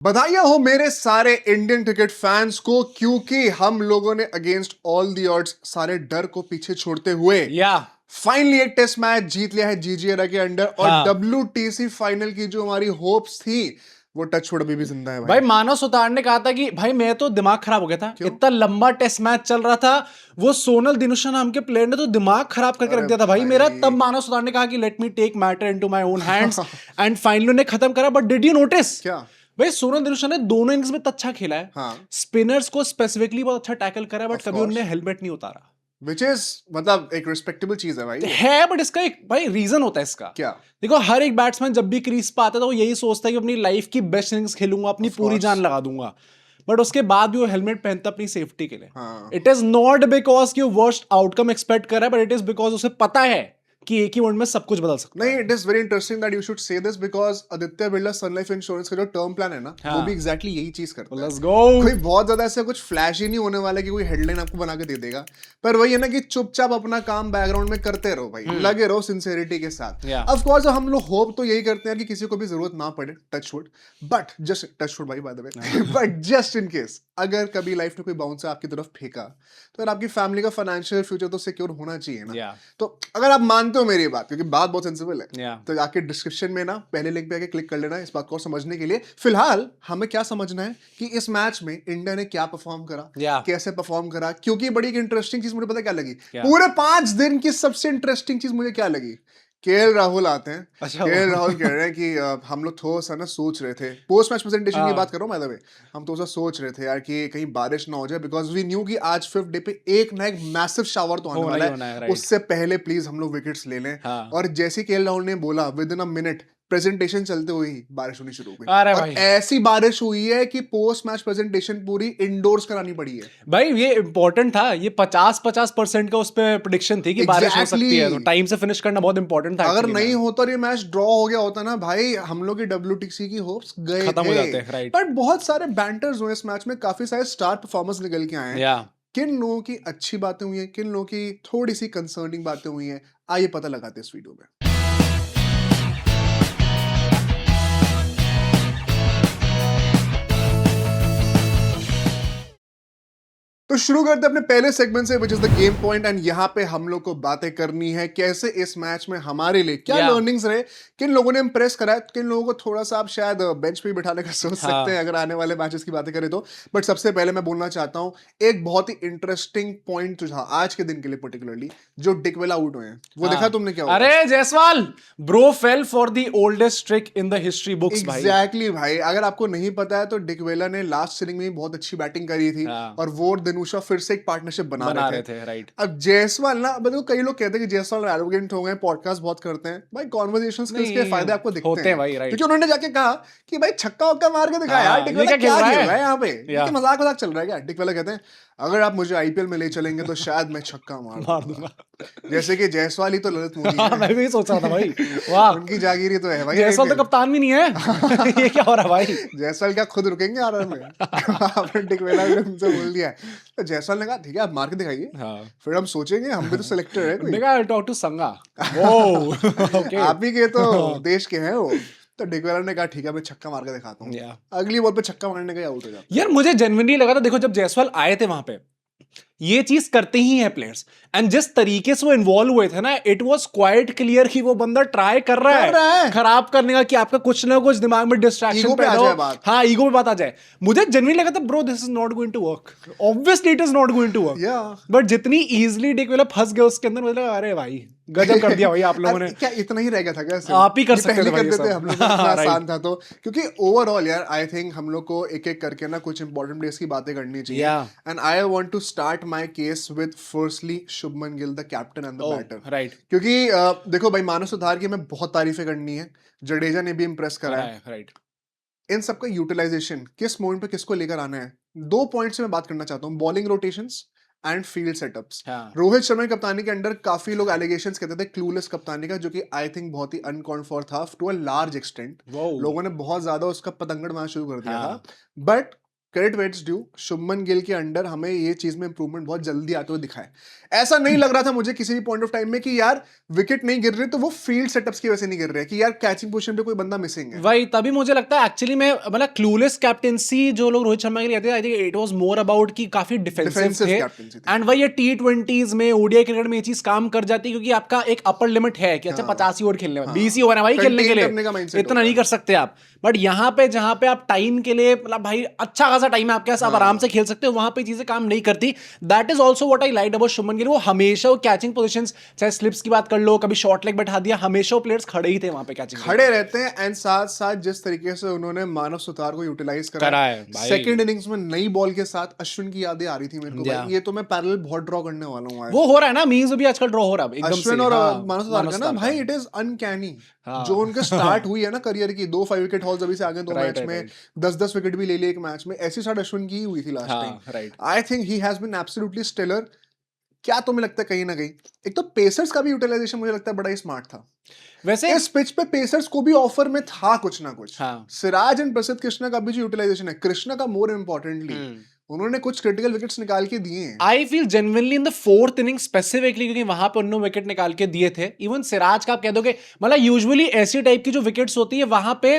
बधाइयां हो मेरे सारे इंडियन क्रिकेट फैंस को, क्योंकि हम लोगों ने अगेंस्ट ऑल द ऑड्स सारे डर को पीछे छोड़ते हुए या फाइनली एक टेस्ट मैच जीत लिया है जीजीएरा के अंडर। और हाँ डब्ल्यूटीसी फाइनल की जो हमारी होप्स थी वो टच वुड अभी भी जिंदा है भाई, भाई। मानव सुतार ने कहा था कि भाई मैं तो दिमाग खराब हो गया था। क्यों? इतना लंबा टेस्ट मैच चल रहा था, वो सोनल दिनुशा नाम के प्लेयर ने तो दिमाग खराब करके रख अरे दिया था भाई मेरा। भाई तब मानव सुतार ने कहा कि let me take matter into my own hands and finally ने खत्म करा। बट डिड यू नोटिस क्या? भाई, सोनल दिनुशा ने दोनों इनिंग्स में अच्छा खेला है। हाँ, स्पिनर्स को स्पेसिफिकली बहुत अच्छा टैकल करा है, बट ऑफ कभी कोर्स, उन्होंने हेलमेट नहीं उतारा विच इज मतलब एक रिस्पेक्टेबल चीज है भाई ये। है। बट इसका एक भाई रीजन होता है इसका। क्या? देखो, हर एक बैट्समैन जब भी क्रीज पे आता है तो वो यही सोचता है कि अपनी लाइफ की बेस्ट इनिंग्स खेलूंगा, अपनी ऑफ पूरी कोर्स। जान लगा दूंगा। बट उसके बाद भी वो हेलमेट पहनता अपनी सेफ्टी के लिए। हाँ, इट इज नॉट बिकॉज कि वो वर्स्ट आउटकम एक्सपेक्ट कर रहा है, बट इट इज बिकॉज उसे पता है कि एक ही वर्ड में सब कुछ बदल सकता नहीं, है। It is very interesting that you should say this because Aditya Birla sun life insurance का जो टर्म प्लान है ना, वो भी हाँ, एग्जैक्टली यही चीज करता है। Let's go. कोई बहुत ज्यादा ऐसा कुछ फ्लैश ही नहीं होने वाला कि कोई हेडलाइन आपको बना के दे देगा, पर वही है ना कि चुपचाप अपना काम बैकग्राउंड में करते रहो भाई, लगे रहो सिंसेरिटी के साथ। या ऑफ कोर्स हम लोग होप तो यही करते हैं कि किसी को भी जरूरत ना पड़े, touch wood, but just touch wood भाई by the way, but just in case अगर कभी लाइफ में कोई बाउंसर आपकी तरफ फेंका, तो यार आपकी फैमिली का फाइनेंशियल फ्यूचर तो सिक्योर होना चाहिए ना। या तो अगर आप मानते हो मेरी बात, क्योंकि बात बहुत सेंसिबल है, या तो जाके डिस्क्रिप्शन में ना पहले लिंक पे आके क्लिक कर लेना इस बात को समझने के लिए। फिलहाल हमें क्या समझना है कि इस मैच में इंडिया ने क्या परफॉर्म करा, या कैसे परफॉर्म करा, क्योंकि बड़ी एक इंटरेस्टिंग चीज मुझे पता क्या लगी, क्या पूरे 5 दिन की सबसे इंटरेस्टिंग चीज मुझे क्या लगी, केएल राहुल आते हैं। अच्छा केएल राहुल कह रहे हैं कि हम लोग थोड़ा सा ना सोच रहे थे, पोस्ट मैच प्रेजेंटेशन की हाँ बात कर रहा हूँ, बाय द वे, हम थोड़ा सा सोच रहे थे यार कि कहीं बारिश ना हो जाए, बिकॉज वी न्यू कि आज 5th डे पे एक ना एक मैसिव शावर तो आने होना वाला ही है, होना है, राइट। उससे पहले प्लीज हम लोग विकेट्स ले लें। हाँ, और जैसे केएल राहुल ने बोला, with in a minute presentation चलते हुए ही बारिश होनी शुरू हो गई, अरे और भाई ऐसी बारिश हुई है कि पोस्ट मैच प्रेजेंटेशन पूरी इंडोर्स करानी पड़ी है। भाई, ये इंपॉर्टेंट था। ये 50-50% का उस पे प्रिडिक्शन थी कि बारिश हो सकती है, तो एग्जैक्टली, टाइम से फिनिश करना बहुत इंपॉर्टेंट था अगर एक्चुअली नहीं में। होता और ये मैच ड्रॉ हो गया होता ना भाई, हम लोग की डब्ल्यूटीसी की होप्स गए खत्म हो थे। जाते हैं, राइट। बट बहुत सारे बैंटर्स हुए इस मैच में, काफी सारे स्टार परफॉर्मर्स निकल के आए हैं। या किन लोगों की अच्छी बातें हुई हैं, किन लोगों की थोड़ी सी कंसर्निंग बातें हुई हैं, आइए पता लगाते हैं इस वीडियो में। तो शुरू करते हैं अपने पहले सेगमेंट से, which is the game point, and यहाँ पे हम लोग को बातें करनी है कैसे इस मैच में हमारे लिए क्या या लर्निंग्स रहे, किन लोगों ने इंप्रेस करा है, किन लोगों को थोड़ा सा आप शायद बेंच पे ही बिठाने का सोच सकते हैं हाँ अगर आने वाले मैचेस की बातें करें तो। बट सबसे पहले मैं बोलना चाहता हूँ एक बहुत ही इंटरेस्टिंग पॉइंट जो था आज के दिन के लिए पर्टिकुलरली, जो डिकवेला आउट हुए हैं, वो देखा हाँ। तुमने क्या हुआ? अरे Jaiswal bro fail for the oldest trick in the history books भाई। एग्जैक्टली भाई, अगर आपको नहीं पता है तो डिकवेला ने लास्ट इनिंग में ही बहुत अच्छी बैटिंग करी थी, हाँ, और वो और दिनुशा फिर से एक पार्टनरशिप बना बना रहे रहे थे। थे, राइट। अब जायसवाल ना, मतलब कई लोग कहते हैं कि जायसवाल एरोगेंट हो गए, पॉडकास्ट बहुत करते हैं भाई, कॉन्वर्सेशन स्किल्स के नहीं फायदे आपको दिखते होते हैं हैं, भाई, क्योंकि राइट। उन्होंने जाके कहा कि भाई छक्का वक्का मार के दिखा यार, हाँ, ये डिकवेला क्या खेल क्या रहा खेल है? रहा है यहाँ पे, या ये मजाक मजाक चल रहा है क्या? डिकवेला कहते हैं अगर आप मुझे आईपीएल में ले चलेंगे तो शायद मैं छक्का मार मार दूंगा। दूंगा। जैसे कि जायसवाल ही तो ललित मोदी हाँ, मैं है। भी सोच रहा था भाई। वाह, उनकी जागीर ही तो है भाई जायसवाल तो आईपीएल। कप्तान भी नहीं है। ये क्या हो रहा है भाई? जायसवाल क्या खुद रुकेंगे आरआर में? आपने टिकवेला ने उनसे बोल दिया है। तो जायसवाल ने कहा ठीक है आप मार के दिखाइए, हाँ, फिर हम सोचेंगे, हम भी तो सिलेक्टर है कोई। देखा, टॉक टू संगा। वो ओके। आप ही के तो देश के हैं वो। तो डिकवेला ने कहा ठीक है मैं छक्का मार के दिखाता हूँ, या अगली बॉल पे छक्का मारने का आउट हो जाता यार, मुझे जेन्युइनली लगा था, देखो जब जायसवाल आए थे वहां पे, ये चीज करते ही हैं प्लेयर्स, एंड जिस तरीके से वो इन्वॉल्व हुए थे ना, इट वाज क्वाइट क्लियर कि वो बंदा ट्राई कर रहा है खराब करने का, कि आपका कुछ ना कुछ दिमाग में डिस्ट्रैक्शन ईगो पे आ पैदा जाए हो। बात। हाँ, ईगो पे बात आ जाए। मुझे जेन्युइनली लगा था bro this is not going to work, obviously it is not going to work. Yeah but जितनी इजीली डिक वाला फंस गया उसके अंदर, मुझे लगा अरे भाई गजब कर दिया भाई आप लोगों ने। क्या इतना ही रह गया था क्या सिर्फ? आप ही कर ये सकते थे पहले भाई कर ये देते सब। हम लोग को, इतना हाँ, आसान था तो, क्योंकि ओवरऑल यार आई थिंक हम लोग को एक एक करके ना कुछ इंपॉर्टेंट प्लेयर्स की बातें करनी चाहिए, Yeah. And I want to start my case with firstly Shubman Gill the captain and the Oh, batter. right. क्योंकि देखो भाई, मानव सुधार की हमें बहुत तारीफें करनी है, जडेजा ने भी इंप्रेस करा करा है, है, right. इन सबका यूटिलाइजेशन किस मोमेंट पे किसको लेकर आना है, 2 पॉइंट से मैं बात करना चाहता हूँ, bowling rotations and field setups. हाँ, रोहित शर्मा की कप्तानी के अंडर काफी लोग एलिगेशंस कहते थे क्लूलेस कप्तानी का, जो कि आई थिंक बहुत ही अनकॉन्ड फॉर था to a large extent. wow. लोगों ने बहुत ज्यादा उसका पतंगड़ मारना शुरू कर दिया हाँ, था, but credit where is due, Shubman Gill के अंडर हमें ये चीज में इंप्रूवमेंट बहुत जल्दी आते हुए दिखा है। ऐसा नहीं लग रहा था मुझे किसी भी पॉइंट ऑफ टाइम में कि यार विकेट नहीं गिर रहे तो वो फील्ड सेटअप्स की वजह से नहीं गिर रहे कि यार कैचिंग पोजीशन पे कोई बंदा मिसिंग है। वही तभी मुझे लगता है एक्चुअली में मतलब क्लूलेस कैप्टेंसी जो लोग रोहित शर्मा के लिए आते थे, I think it was more about कि काफी डिफेंसिव Defensive थे। captaincy थी। एंड वही ये T20s में ओडीआई क्रिकेट में ये चीज काम कर जाती है क्योंकि आपका एक अपर लिमिट है कि अच्छा 85 ओवर खेलने में 20 ही ओवर है भाई खेलने के करने का लिए, mindset इतना नहीं कर सकते आप। बट यहाँ पे जहां पे आप टाइम के लिए मतलब भाई अच्छा खासा टाइम है आपके पास, आप आराम से खेल सकते हो, वहां पे चीजें काम नहीं करती। That is also what I like about Shubman Gill. वो हमेशा वो कैचिंग पोजीशंस, चाहे स्लिप्स की बात कर लो, कभी शॉर्ट लेग बैठा दिया, हमेशा वो प्लेयर्स खड़े ही थे वहां पे कैचिंग खड़े रहते हैं। एंड साथ साथ जिस तरीके से उन्होंने मानव सुतार को यूटिलाइज करा करा है भाई। सेकंड इनिंग्स में नई बॉल के साथ अश्विन की यादें आ रही थी मेरे को भाई, ये तो मैं पैरेलल बहुत ड्रॉ करने वाला हूँ आज। वो हो रहा है ना, मीम्स भी आजकल ड्रॉ हो रहा है एकदम से। अश्विन और हाँ, मानव सुतार का ना भाई इट इज अनकैनी। जो उनके स्टार्ट हुई है ना करियर की, 2 5 विकेट हॉल्स अभी से आगे 2 Right, मैच में right. 10-10 विकेट भी ले लिए एक मैच में, ऐसी स्टार्ट अश्विन की ही हुई थी लास्ट हाँ, time. right. I think he has been absolutely stellar. क्या तुम्हें लगता है कहीं ना कहीं एक तो पेसर्स का भी यूटिलाइजेशन मुझे लगता है बड़ा ही स्मार्ट था। वैसे इस पिच पे पेसर्स को भी ऑफर में था कुछ ना कुछ। हाँ। सिराज एंड प्रसिद्ध कृष्णा का भी जो यूटिलाइजेशन है, कृष्णा का मोर इम्पोर्टेंटली उन्होंने कुछ क्रिटिकल विकेट्स निकाल के दिए हैं। I feel genuinely in the fourth inning specifically, क्योंकि वहां पे उन्होंने विकेट निकाल के दिए थे। इवन सिराज का आप कह दोगे, मतलब यूजुअली ऐसी टाइप की जो विकेट्स होती है वहां पे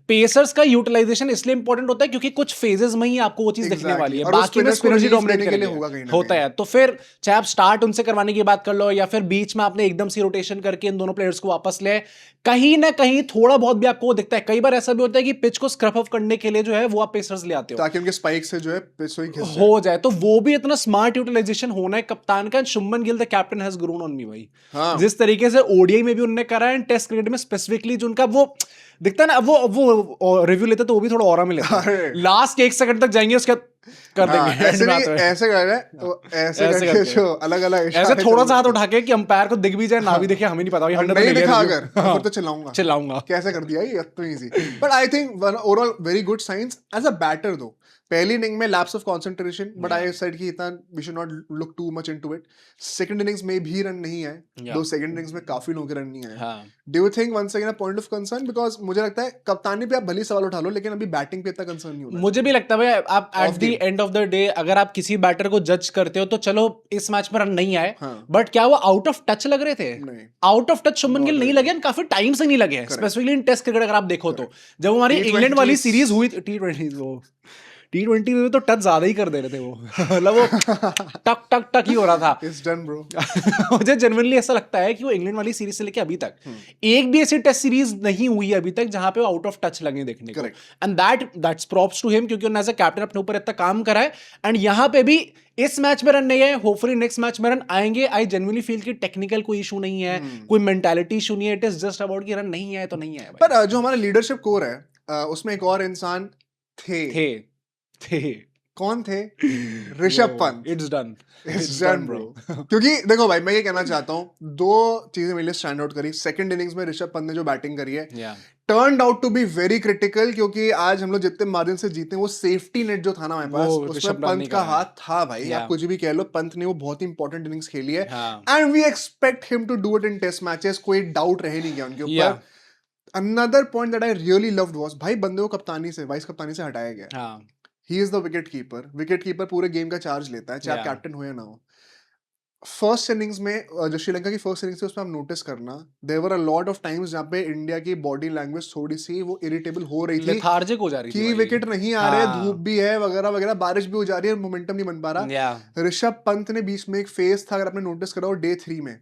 पेसर्स का यूटिलाइजेशन इसलिए इंपॉर्टेंट होता है क्योंकि कुछ फेजेस में ही आपको वो चीज देखने वाली है, और उस बाकी में spinners को स्पिनर्स ही release डोमिनेट करने के लिए करेंगे होगा कहीं ना होता कहीं। है। तो फिर चाहे आप स्टार्ट उनसे करवाने की बात कर लो या फिर बीच में आपने एकदम से रोटेशन करके इन दोनों प्लेयर्स को वापस ले, कहीं ना कहीं थोड़ा बहुत भी आपको वो दिखता है। कई बार ऐसा भी होता है कि पिच को स्क्रफ ऑफ करने के लिए जो है वो आप पेसर्स ले आते हो ताकि उनके स्पाइक से जो है पिच वही घिस हो जाए, तो वो भी इतना स्मार्ट यूटिलाइजेशन होना है कप्तान का। Shubman Gill the captain has grown on me भाई। हाँ। जिस तरीके से ओडीआई में भी उन्होंने करा है, टेस्ट क्रिकेट में स्पेसिफिकली जो उनका वो दिखता है ना, वो रिव्यू लेते तो वो भी थोड़ा ऑरा में लेते हैं। लास्ट 1 सेकंड तक जाएंगे उसके बाद कर देंगे ऐसे end में नहीं, आते हुए। ऐसे कर रहे हैं तो ऐसे ऐसे करके करके। जो अलग अलग ऐसे थोड़ा सा हाथ उठा के कि अंपायर को दिख भी जाए ना भी दिखे, हमें नहीं पता भाई 100 नहीं ले दिखा लिया अगर review। तो फिर तो चिल्लाऊंगा चिल्लाऊंगा। कैसे कर दिया ये तो easy. But I think overall very good signs as a batter though. पहली इनिंग में lapse of concentration, but I said कि इतना we should not look too much into it. Second innings में भी रन नहीं आए, दो सेकंड इनिंग्स में काफी लोगों के रन नहीं आए। Do you think once again a point of concern? Because मुझे लगता है कप्तानी पे आप भली सवाल उठा लो लेकिन अभी बैटिंग पे इतना कंसर्न नहीं होना। मुझे भी लगता है भाई, आप at the end of the day अगर आप किसी बैटर को जज करते हो तो चलो इस मैच में रन नहीं आए, बट क्या वो आउट ऑफ टच लग रहे थे? नहीं, out of touch Shubman Gill नहीं लगे, काफी टाइम से नहीं लगे, स्पेसिफिकली इन टेस्ट क्रिकेट अगर आप देखो तो। जब हमारी इंग्लैंड वाली सीरीज हुई T20 वो T20 में तो टच ज्यादा ही कर दे रहे थे वो मतलब वो टक टक टक ही हो रहा था। It's done, bro. मुझे जनरली ऐसा लगता है कि वो इंग्लैंड वाली सीरीज से लेके अभी तक एक भी ऐसी टेस्ट सीरीज नहीं हुई है अभी तक जहां पे वो आउट ऑफ टच लगे देखने को। And that's props to him, क्योंकि उन्होंने एज अ कैप्टन अपने ऊपर इतना काम करा है। एंड यहाँ पे भी इस मैच में रन नहीं आए, होपफुली नेक्स्ट मैच में रन आएंगे। आई जेन्युइनली फील कि टेक्निकल कोई इशू नहीं है, कोई मेंटालिटी इशू नहीं है, इट इज जस्ट अबाउट कि रन नहीं आए तो नहीं आए। पर जो हमारा लीडरशिप कोर है उसमें एक और इंसान थे। कौन थे? Rishabh Pant. It's done bro. क्योंकि देखो भाई मैं ये कहना चाहता हूँ, दो चीजें मेरे लिए स्टैंड आउट करी। सेकंड इनिंग्स में ऋषभ पंत ने जो बैटिंग करी है turned out to be very critical, क्योंकि आज हम लोग जितने मार्जिन से जीते वो सेफ्टी नेट जो था ना हमारे पास उसमें पंत का हाथ था भाई। आप कुछ भी कह लो, पंत ने वो बहुत ही इंपॉर्टेंट इनिंग्स खेली है and we expect him to do it in test matches. कोई डाउट रह नहीं गया उनके ऊपर। Another point that I really loved was भाई बंदे को कप्तानी से, वाइस कप्तानी से हटाया गया। ही is the wicket keeper. Wicket keeper पूरे गेम का चार्ज लेता है, चाहे आप कैप्टन हो या ना हो। फर्स्ट इनिंग्स में जो श्रीलंका की फर्स्ट इनिंग्स है उसमें आप नोटिस करना, there were a lot of times जहाँ पे इंडिया की बॉडी लैंग्वेज थोड़ी सी वो इरिटेबल हो रही थी, लेथार्जिक हो जा रही थी कि विकेट नहीं आ रहे, धूप भी है वगैरह वगैरह, बारिश भी हो जा रही है, मोमेंटम नहीं बन पा रहा। ऋषभ पंत ने बीच में एक फेज था, अगर आपने नोटिस करा हो डे 3 में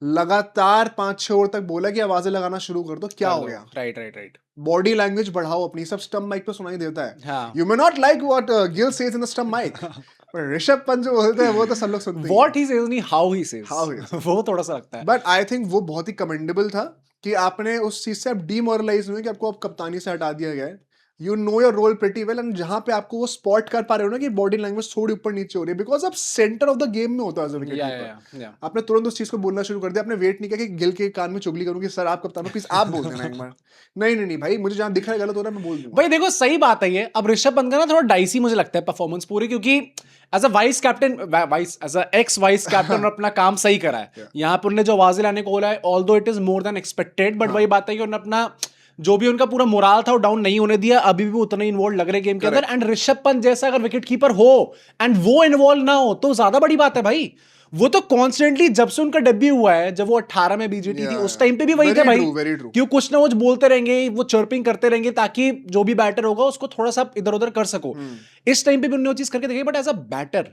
लगातार 5-6 ओवर तक बोला कि आवाजें लगाना शुरू कर दो। क्या हो गया? राइट बॉडी लैंग्वेज बढ़ाओ अपनी। सब स्टंप माइक पे सुनाई देता है। You may not like what Gill says in the stump mic, पर ऋषभ पंत जो बोलते हैं वो तो सब लोग सुनते हैं। व्हाट ही सेज नहीं, हाउ ही सेज वो थोड़ा सा लगता है। बट आई थिंक वो बहुत ही कमेंडेबल था कि आपने उस चीज से आप डीमोरलाइज हुए कि आपको अब कप्तानी से हटा दिया गया है। You know your role pretty well, and जहां पे आपको वो स्पॉट कर पा रहे हो ना कि बॉडी लैंग्वेज थोड़ी ऊपर नीचे हो रही है, बिकॉज आप सेंटर ऑफ द गेम में होता है एज अ विकेट कीपर। आपने तुरंत उस चीज को बोलना शुरू कर दिया। आपने वेट नहीं किया कि गिल के कान में चुगली करूं कि सर आप कप्तान हो, प्लीज आप बोल देना एक बार। नहीं भाई, मुझे जहां दिख रहा है गलत हो रहा है मैं बोल दूंगा। भाई देखो सही बात है ये। अब ऋषभ पंत का ना थोड़ा डाइसी मुझे लगता है परफॉर्मेंस पूरी, क्योंकि as a vice captain, as a ex vice captain अपना काम सही करा है। यहाँ पर उन्होंने जो आवाजें लाने को बोला है, although it is more than expected, but वही बात है कि उन्होंने अपना जो भी उनका पूरा मोराल था वो डाउन नहीं होने दिया, अभी भी उतना ही इन्वॉल्व लग रहे गेम के अंदर। एंड ऋषभ पंत जैसा अगर विकेट कीपर हो एंड वो इन्वॉल्व ना हो तो ज्यादा बड़ी बात है भाई। वो तो कॉन्स्टेंटली जब से उनका डेब्यू हुआ है, जब वो 18 में बीजीटी थी, उस टाइम पे भी वही थे भाई। क्यों कुछ ना कुछ बोलते रहेंगे, वो चर्पिंग करते रहेंगे ताकि जो भी बैटर होगा उसको थोड़ा सा इधर उधर कर सको। इस टाइम पे भी उन्होंने वो चीज करके देखी, but as a batter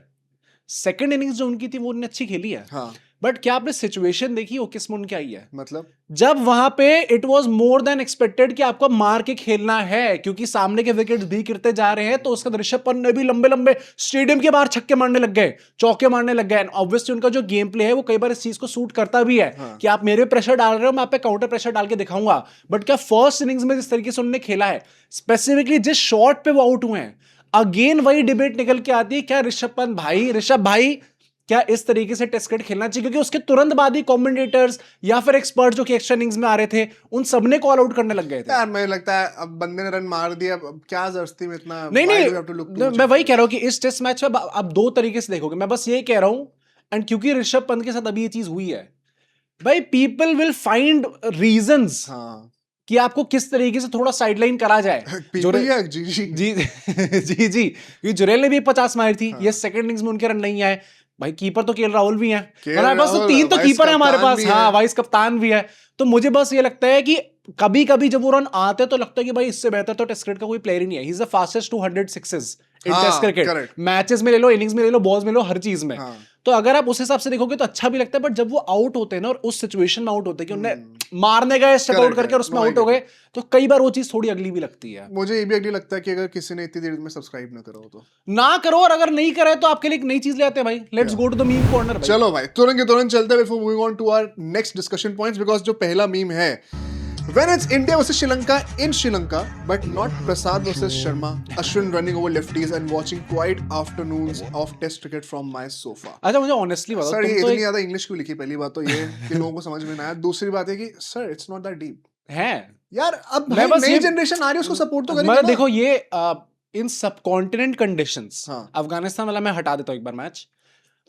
second innings जो उनकी थी वो उन्होंने अच्छी खेली है। हाँ। बट क्या आपने सिचुएशन देखी वो किस में उनकी आई है? मतलब जब वहां पे it was more than expected कि आपको मार के खेलना है, क्योंकि सामने के विकेट्स भी गिरते जा रहे हैं, तो उसका ऋषभ पंत ने भी लंबे लंबे स्टेडियम के बाहर छक्के मारने लग गए, चौके मारने लग गए। ऑब्वियसली उनका जो गेम प्ले है वो कई बार इस चीज को सूट करता भी है। हाँ। कि आप मेरे प्रेशर डाल रहे हो, मैं आप पे काउंटर प्रेशर डाल के दिखाऊंगा। बट क्या फर्स्ट इनिंग्स में जिस तरीके से उन्होंने खेला है, स्पेसिफिकली जिस शॉट पे वो आउट हुए हैं, अगेन वही डिबेट निकल के आती है, क्या ऋषभ भाई क्या इस तरीके से टेस्ट क्रिकेट खेलना चाहिए? क्योंकि उसके तुरंत बाद ही कमेंटेटर्स या फिर एक्सपर्ट जो कि एक्स्ट्रा इनिंग्स में आ रहे थे, उन सबने कॉल आउट करने लग गए थे। यार मुझे लगता है अब बंदे ने रन मार दिया, अब क्या जबरदस्ती में इतना नहीं मैं वही कह रहा हूं कि इस टेस्ट मैच में आप दो तरीके से देखोगे, मैं बस ये कह रहा हूं। एंड क्योंकि ऋषभ पंत के साथ अभी ये चीज हुई है भाई, पीपल विल फाइंड रीजंस कि आपको किस तरीके से थोड़ा साइडलाइन करा जाए। जी ये जुरेल ने भी 50 मारी थी। ये सेकंड इनिंग्स में उनके रन नहीं आए भाई। कीपर तो केएल राहुल भी हैं, हमारे पास तो 3 तो कीपर है हमारे पास। हाँ, वाइस कप्तान भी है। तो मुझे बस ये लगता है कि कभी कभी जब वो रन आते तो लगता है कि भाई इससे बेहतर तो टेस्ट क्रिकेट का कोई प्लेयर ही नहीं है। He is the fastest 200 sixes in test cricket. Matches में ले लो, इनिंग्स में ले लो, बॉल्स में ले लो, हर चीज में। तो अगर आप उस हिसाब से देखोगे तो अच्छा भी लगता है। बट जब वो आउट होते हैं ना, और उस सिचुएशन में आउट होते हैं कि उन्हें मारने गए, स्टेप आउट करके और उसमें आउट हो गए, तो कई बार वो चीज थोड़ी अगली भी लगती है। मुझे ये भी अगली लगता है कि अगर किसी ने इतनी देर में सब्सक्राइब ना करो तो ना करो, और अगर नहीं करे तो आपके लिए एक नई चीज ले आते हैं भाई। Let's go to the meme corner. चलो भाई तुरंत चलते हैं before moving on to our next discussion points, because जो पहला मीम है, when it's India versus Sri Lanka in Sri Lanka, but not Prasad versus Sharma, Ashwin running over lefties and watching quiet afternoons of test cricket from my sofa. अच्छा मुझे honestly बताओ, sir ये इतनी ज्यादा English क्यों लिखी? पहली बात तो ये कि लोगों को समझ में ना आया। दूसरी बात है कि sir it's not that deep है यार। अब भाई नई जनरेशन आ रही है, उसको सपोर्ट तो करेंगे ना। देखो ये इन सब कॉन्टिनेंट कंडीशंस, अफगानिस्तान वाला मैं हटा देता हूं एक बार मैच।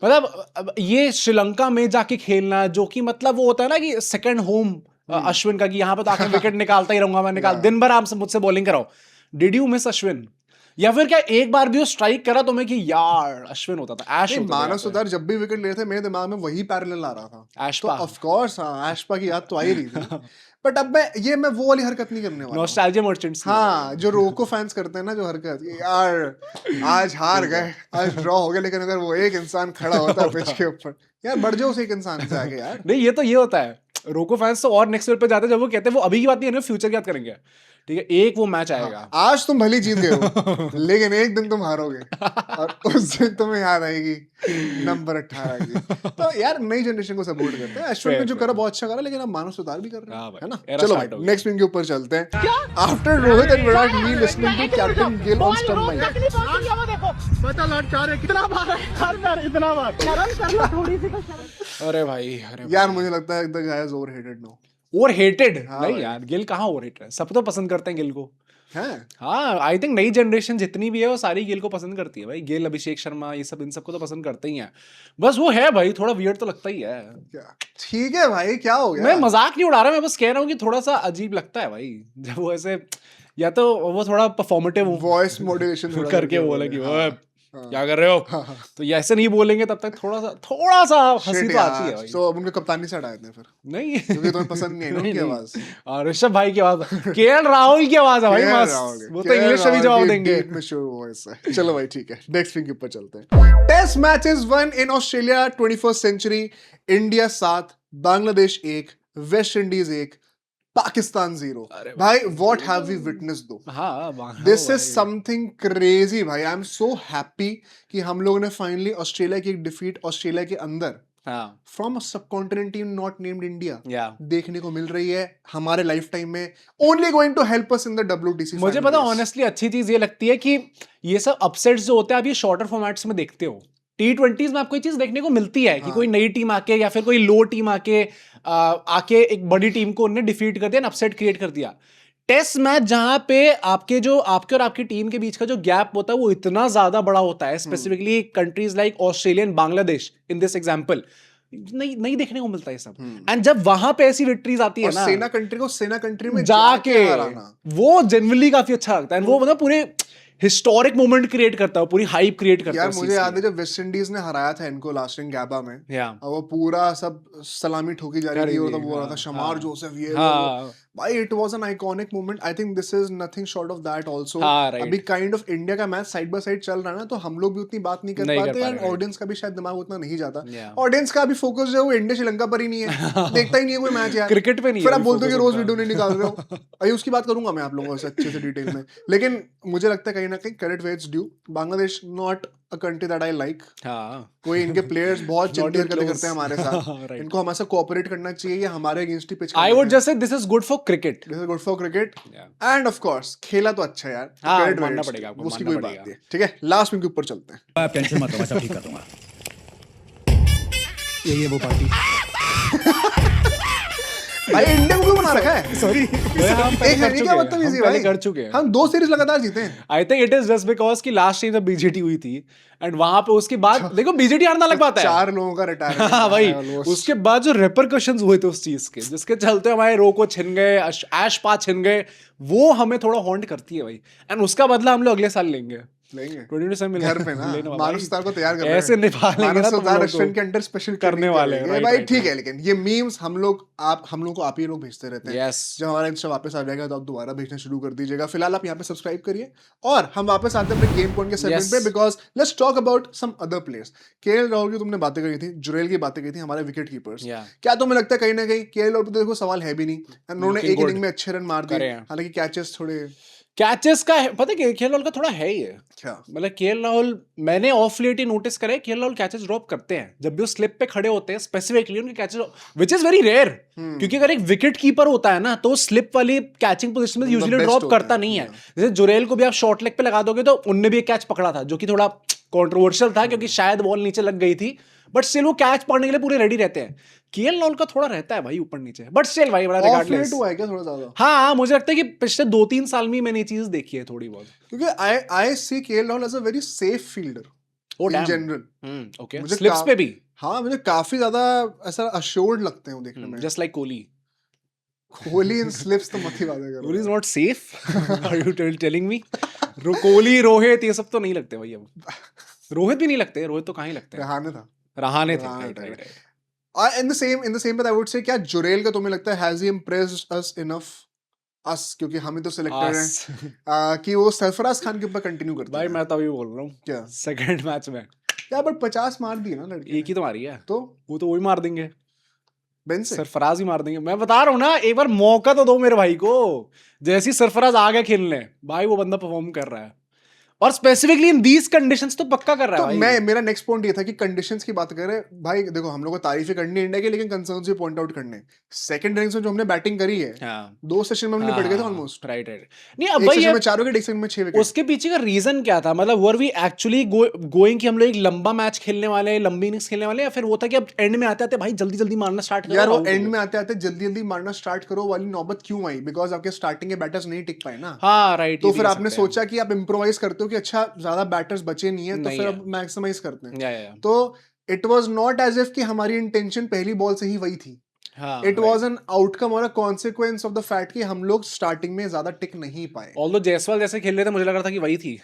मतलब ये श्रीलंका में जाके खेलना, जो कि मतलब वो होता है ना कि सेकंड होम अश्विन का, कि यहाँ पे तो आके विकेट निकालता ही रहूंगा मैं, दिन भर आप मुझसे बॉलिंग कराओ। Did you miss Ashwin? या फिर क्या एक बार भी वो स्ट्राइक करा तो मैं कि यार अश्विन होता था, ऐश होता था। मानव सुतार जब भी विकेट ले रहे थे मेरे दिमाग में वही पैरेलल आ रहा था, एशपा। तो ऑफ कोर्स हाँ, एशपा की याद तो आ ही रही थी। बट अब मैं वो वाली हरकत नहीं करने वाला। Nostalgia merchants. हाँ, जो रोको फैंस करते हैं ना, जो हरकत, यार आज हार गए, आज ड्रॉ हो गया, लेकिन अगर वो एक इंसान खड़ा होता है पिच के ऊपर, यार बढ़ जाओ उस एक इंसान से आगे यार। नहीं ये तो ये होता है, रोको फैंस तो और नेक्स्ट लेवल पे जाते हैं जब वो कहते हैं, वो अभी की बात नहीं है, फ्यूचर की बात करेंगे। ठीक है, एक वो मैच आएगा। आज तुम भली जीत गए हो, लेकिन एक दिन तुम हारोगे, और उस दिन तुम्हें याद आएगी नंबर 18 की। तो यार नई जनरेशन को सपोर्ट करते हैं। अश्विन ने जो करा बहुत अच्छा करा, लेकिन अब मानव सुतार भी कर रहे हैं, है ना। चलो भाई नेक्स्ट मीम के ऊपर चलते हैं। After Rohit and Virat, me listening to captain Gill on stump mic. अरे भाई यार मुझे लगता है the guy is overrated now. Overrated? नहीं यार, गिल कहाँ ओवररेटेड है? सब तो पसंद करते हैं गिल को। हाँ, आई थिंक नई जनरेशन जितनी भी है वो सारी गिल को पसंद करती है भाई। गिल, अभिषेक शर्मा, ये सब इन सबको तो पसंद करते ही हैं। बस वो है भाई, थोड़ा वियर्ड तो लगता ही है। ठीक है भाई, क्या हो गया? मैं मजाक नहीं उड़ा रहा, मैं बस कह रहा हूँ कि थोड़ा सा अजीब लगता है भाई जब वो ऐसे, या तो वो थोड़ा परफॉर्मेटिव वॉइस मॉड्यूलेशन करके बोला कि वो क्या कर रहे हो, तो ये ऐसे नहीं बोलेंगे तब तक थोड़ा सा हंसी तो आती है भाई। तो अब उनके कप्तानी से हटाए थे फिर? नहीं, क्योंकि तुम्हें पसंद नहीं है ना उनकी आवाज। और ऋषभ भाई की आवाज, केएल राहुल की आवाज है भाई, मस्त। वो तो इंग्लिश में भी जवाब देंगे। चलो भाई ठीक है, नेक्स्ट थिंग के ऊपर चलते हैं। Test matches won in Australia 21st century. India 7, Bangladesh 1, West Indies 1, Pakistan 0। भाई what have we witnessed though? This is something crazy भाई। आई एम सो हैप्पी कि हम लोगों ने फाइनली ऑस्ट्रेलिया की एक डिफीट ऑस्ट्रेलिया के अंदर from a subcontinent team not named India देखने को मिल रही है हमारे लाइफ टाइम में। Only going to help us in the WTC। मुझे पता ऑनेस्टली अच्छी चीज ये लगती है कि ये सब अपसेट्स जो होते हैं आप ये शॉर्टर फॉर्मेट्स में देखते हो। T20s में आपको ये चीज देखने को मिलती है कि कोई नई टीम आके या फिर कोई लो टीम आके एक बड़ी टीम को उन्होंने डिफीट कर दिया, अपसेट क्रिएट कर दिया। टेस्ट मैच जहां पे आपके और आपकी टीम के बीच का जो गैप होता है वो इतना ज्यादा बड़ा होता है, specifically countries like Australia and Bangladesh in this example. नहीं नहीं देखने को मिलता है सब। एंड जब वहां पे ऐसी विक्ट्रीज आती है और ना, सेना कंट्री में जाके हराना, वो जेन्युइनली काफी अच्छा लगता है। वो मतलब पूरे हिस्टोरिक मोमेंट क्रिएट करता है, पूरी हाइप क्रिएट करता है। यार मुझे याद है जब वेस्ट इंडीज ने हराया था इनको लास्ट इन गैबा में, और वो पूरा सब सलामी ठोकी जा रही थी और तब वो हो रहा था शमार जोसेफ ये वो। भाई it was an iconic moment. I think this is nothing short of that also. अभी काइंड ऑफ इंडिया का मैच साइड बाय साइड चल रहा है ना, तो हम लोग भी उतनी बात नहीं कर पाते एंड ऑडियंस का भी शायद दिमाग उतना नहीं जाता। ऑडियंस का भी फोकस जो है वो इंडिया श्रीलंका पर ही नहीं है, देखता ही नहीं है कोई मैच यार, क्रिकेट पे नहीं। फिर आप बोलते हो कि रोज वीडियो नहीं निकाल रहे हो। अभी उसकी बात करूंगा मैं आप लोगों से अच्छे से डिटेल में, लेकिन मुझे लगता है कहीं ना कहीं credit where it's due. Bangladesh not a country that I like. कोई इनके प्लेयर्स बहुत चिंता करते हैं हमारे साथ, इनको हमारे साथ कोऑपरेट करना चाहिए, ये हमारे अगेंस्ट ही पिच करते हैं। I would just say this is good for cricket, this is good for cricket end of course खेला तो अच्छा है यार, क्रेडिट मानना पड़ेगा आपको, उसकी कोई बात नहीं। ठीक है, लास्ट में के ऊपर चलते हैं। आप टेंशन मत लो, मैं सब ठीक कर दूंगा। यही है वो पार्टी। भाई इंडिया को क्यों बना रखा है? सॉरी, एक है क्या मतलब इजी भाई, कर चुके हैं हम 2 सीरीज लगातार जीते हैं। I think it is just because कि लास्ट टाइम जब बीजेटी हुई थी एंड वहां पे उसके बाद देखो बीजेटी हारना लग पाता है, 4 लोगों का रिटायरमेंट। हाँ भाई, उसके बाद जो रिपरकशंस हुए थे उस चीज के, जिसके चलते हमारे रोको छिन गए, ऐश पा छिन गए, वो हमें थोड़ा हॉन्ट करती है भाई। एंड उसका बदला हम लोग अगले साल लेंगे 2027 घर पे ना। मानव सुतार को तैयार कर रहे हैं, ऐसे निकालेंगे ना, सुतार रेस्टोरेंट के अंदर स्पेशल करने वाले हैं भाई। ठीक है, लेकिन ये मीम्स हम लोग को आप ही लोग भेजते रहते हैं। Yes. जब हमारा इंस्टा वापस आ जाएगा तो आप दोबारा भेजना शुरू कर दीजिएगा। फिलहाल आप यहाँ पे सब्सक्राइब करिए और हम वापस आते हैं अपने गेम पॉइंट के सेगमेंट पे, because let's talk about some other players. KL Rahul की तुमने बातें करी थी, जुरेल की बातें करी थी, हमारे विकेट कीपर्स। क्या तुम्हें लगता है कहीं ना कहीं केएल राहुल पे देखो सवाल है भी नहीं, उन्होंने एक इनिंग में अच्छे रन मार दिए, हालांकि कैचेस थोड़े कैचेस का पता है केएल राहुल का थोड़ा है ही है। क्या मतलब केएल राहुल मैंने ऑफ लेट ही नोटिस करा है, केएल राहुल कैचेस ड्रॉप करते हैं जब भी वो स्लिप पे खड़े होते हैं, स्पेसिफिकली उनके catches, which is very rare, क्योंकि अगर एक विकेट कीपर होता है ना तो स्लिप वाली कैचिंग पोजीशन में यूजुअली ड्रॉप करता नहीं है। जैसे जुरेल को भी आप शॉर्ट लेग पे लगा दोगे तो उनने भी एक कैच पकड़ा था जो कि थोड़ा कंट्रोवर्शियल था क्योंकि शायद बॉल नीचे लग गई थी, बट स्टिल वो कैच पकड़ने के लिए पूरे रेडी रहते हैं। केएल राहुल का थोड़ा रहता है भाई ऊपर नीचे, बट स्टिल भाई बड़ा रिगार्डलेस हुआ है क्या थोड़ा ज्यादा? हाँ, मुझे लगता है कि पिछले 2-3 साल में मैंने ये चीज देखी है थोड़ी बहुत, क्योंकि I see KL Rahul as a very safe fielder in general. Okay, slips पे भी हाँ, मुझे काफी ज्यादा ऐसा अश्योर्ड लगते हैं देखने में, just like Kohli. Kohli in slips तो मत ही बातें करो, Kohli is not safe, are you telling me? Kohli, Rohit, ये सब तो नहीं लगते भाई। अब रोहित भी नहीं लगते, रोहित तो कहाँ ही लगते हैं, रहाणे थे। Right. In the same but I would say क्या जुरेल का तुम्हें लगता है has he impressed us enough, क्योंकि हम ही तो सिलेक्टेड हैं, कि वो सरफराज खान के ऊपर कंटिन्यू करते भाई हैं? मैं तो अभी बोल रहा हूँ क्या सेकंड मैच में क्या, बट 50 मार दिए ना लड़के, एक ही तो मारी है, तो वो तो वही मार देंगे, बेन से सरफराज ही मार देंगे। मैं बता रहा हूँ ना, एक बार मौका तो दो मेरे भाई को। जैसे ही सरफराज आ गया खेलने, भाई वो बंदा परफॉर्म कर रहा है, और स्पेसिफिकली इन दीज कंडीशंस तो पक्का कर रहा है। तो मेरा नेक्स्ट पॉइंट ये था कि कंडीशंस की बात करें भाई, देखो हम लोग को तारीफें करनी है इंडिया की, लेकिन कंसर्न्स भी पॉइंट आउट करने। सेकंड इनिंग्स में जो हमने बैटिंग करी है, 2 सेशन में हम निपट गए थे ऑलमोस्ट। राइट। नहीं अब भाई में 4 विकेट, एक सेशन में 6 विकेट। उसके पीछे का रीजन क्या था? मतलब वर वी एक्चुअली गोइंग कि हम लोग एक लंबा मैच खेलने वाले, लंबी इनिंग्स खेलने वाले, या फिर वो था कि अब एंड में आते आते भाई जल्दी जल्दी मारना स्टार्ट करो? यार वो एंड में आते आते जल्दी जल्दी मारना स्टार्ट करो वाली नौबत क्यों आई? बिकॉज आपके स्टार्टिंग के बैटर्स नहीं टिक पाए ना। हाँ राइट। तो फिर आपने सोचा कि आप इम्प्रोवाइज करते हो कि अच्छा ज्यादा बैटर्स बचे नहीं है, तो फिर अब मैक्सिमाइज करते हैं। तो it was not as if कि हमारी इंटेंशन पहली बॉल से ही वही थी। इट वाज एन आउटकम और a consequence of the fact कि हम लोग स्टार्टिंग में ज्यादा टिक नहीं पाए। ऑल्दो जायसवाल जैसे खेल रहे थे, मुझे लग रहा था कि वही थी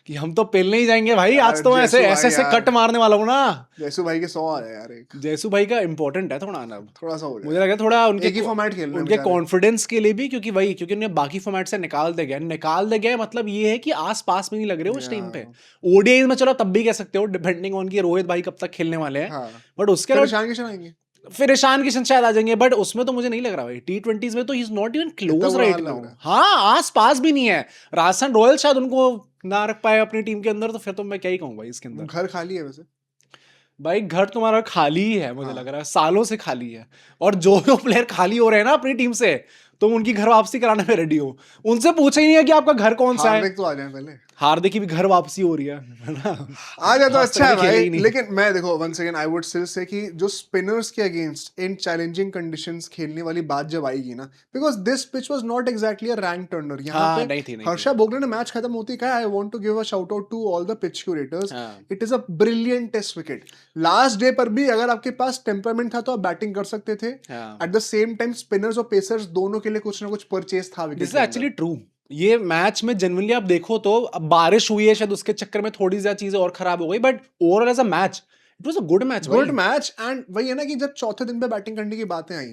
कि हम तो पेलने ही जाएंगे भाई, आज तो ऐसे कट मारने वाला हूँ ना। जैसू भाई के 100 आ जाए यार। एक जैसू भाई का इंपॉर्टेंट है थोड़ा ना, थोड़ा सा हो जाए, मुझे लगा थोड़ा उनके फॉर्मेट खेलने, उनके कॉन्फिडेंस के लिए भी, क्योंकि उन्हें बाकी फॉर्मेट से निकाल दे गए। मतलब ये है कि आस पास में नहीं लग रहे उस टाइम पे। ओडीआई में चलो तब भी कह सकते हो, डिपेंडिंग ऑन कि रोहित भाई कब तक खेलने वाले हैं, बट उसके अलावा फिर ईशान किशन शायद आ जाएंगे, बट उसमें तो मुझे नहीं लग रहा भाई। T20s में तो he is not even close right now. हाँ, आस पास भी नहीं है। राजस्थान रॉयल शायद उनको ना रख पाए अपनी टीम के अंदर, तो फिर तो मैं क्या ही कहूँ भाई इसके अंदर। घर खाली है वैसे भाई, घर तुम्हारा खाली ही है, मुझे लग रहा है सालों से खाली है। और जो प्लेयर खाली हो रहे हैं ना अपनी टीम से, तुम उनकी घर वापसी कराने में रेडी हो, उनसे पूछा ही नहीं है कि आपका घर कौन सा है। हार्दिक तो आ जाए पहले, हार्दिक की भी घर वापसी हो रही है ना? आ जाए तो आज तक अच्छा है कभी खेले भाई। ही नहीं। लेकिन मैं देखो once again I would still say कि जो स्पिनर्स के अगेंस्ट इन चैलेंजिंग कंडीशंस खेलने वाली बात जब आएगी ना, because this pitch was not exactly a rank Turner. यहाँ हाँ, पे नहीं थी, नहीं हर्षा बोगले ने मैच खत्म होती कहा, I want to give a shout out to all the pitch curators, हाँ। It is a brilliant test wicket. Last day पर भी अगर आपके पास टेम्परामेंट था तो आप बैटिंग कर सकते थे। हाँ। At the same time spinners और पेसर्स दोनों के लिए कुछ ना कुछ परचेज था wicket this is actually true. ये मैच में जनरली आप देखो तो अब बारिश हुई है, शायद उसके चक्कर में थोड़ी ज्यादा चीजें और खराब हो गई, but overall as a match it was a good match. Good match. And वही है ना कि जब चौथे दिन पे बैटिंग करने की बातें आई